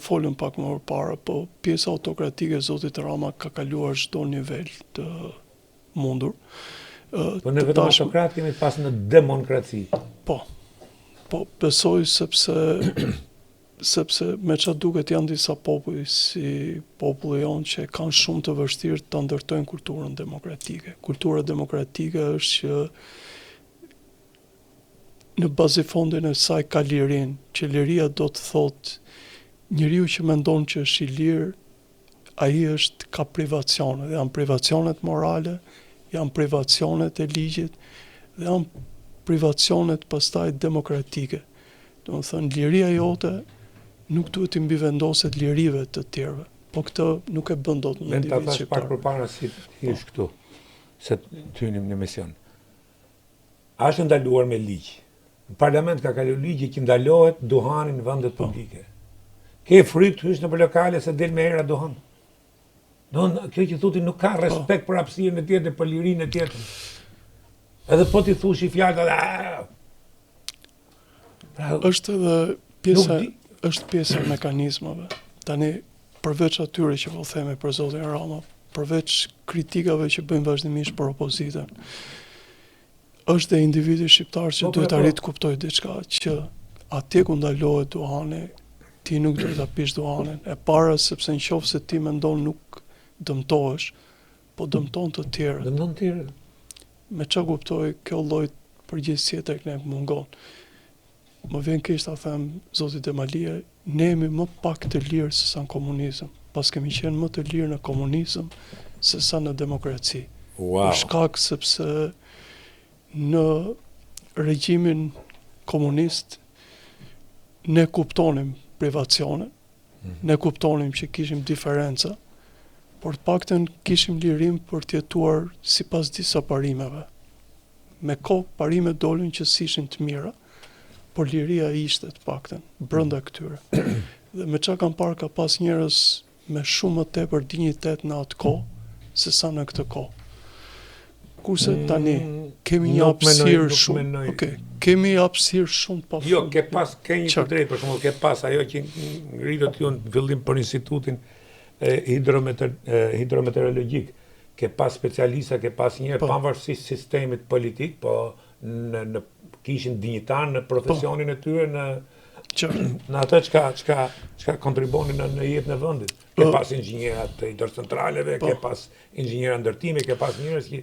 Folën pak më parë, po pjesa autokratike e Zotit Rama ka kaluar çdo nivel të mundur. Po ne vetëm autokrat kemi pas në demokraci. Po besoj sepse me çfarë duket janë disa popull si populli jonë që kanë shumë të vështirë të ndërtojnë kulturën demokratike. Kultura demokratike është që në bazifondin e saj ka lirin, që liria do të thotë njeriu që mendon që është i lirë, ai ka privacione, dhe janë privacionet morale, janë privacionet e ligjit, dhe janë privacionet pastaj demokratike. Do të thënë, liria jote nuk duhet të mbivendoset lirive të tjerëve, po këtë nuk e bën dot një individ shqiptar. Pak përpara si ish këtu, se të hynim në mision. A është ndaluar me ligj? Në parlament ka kaluar ligji që ndalohet duhani në vendet publike. Ke frikë të hysh në lokale se del me era duhan. Kjo që thuti nuk ka respekt për hapësirën e tjetër, për lirinë e tjetër. Edhe po ti thush i fjalë, është pjesa e mekanizmave. Tani, përveç atyre që po theme për Zotin Rama, përveç kritikave që bëjmë vazhdimisht për opozitën, është dhe individi shqiptar që duhet arrit kuptoj diçka, që atje ku ndalohet duhani, ti nuk duhet ta pish duhanin. E para sepse nëse ti mendon nuk dëmtohesh, po dëmton të tjerët. Dëmton të tjerët. Me çfarë kuptoj kjo lloj përgjegjësie tek ne mungon. Më vjen keq ta them, Zoti Demalia, ne jemi më pak të lirë se sa në komunizëm, pas kemi qenë më të lirë në komunizëm se sa në demokraci. Wow. Për shkak sepse në regjimin komunist ne kuptonim privacione, ne kuptonim që kishim diferenca, por të paktën kishim lirim për të jetuar sipas disa parimeve. Me kohë parimet dolin që ishin të mira, por liria ishte të paktën brenda këtyre. Dhe me çka kam parë ka pas njerëz me shumë më tepër dinjitet në atë kohë se sa në këtë kohë. Kurse tani kemi një hapësirë shumë. Kemi hapësirë shumë pa fund. Jo, ke një të drejtë, për shembull, ke pas ajo që ngritët ju në fillim për institutin hidrometeorologjik. Ke pas specialista, ke pas njerëz pavarësisht sistemit politik, po kishin dinjitar në profesionin e tyre, në atë çka kontribonin në jetën e vendit. Ke pas inxhinierat të hidrocentraleve, ke pas inxhinierat ndërtimi, ke pas njerëz që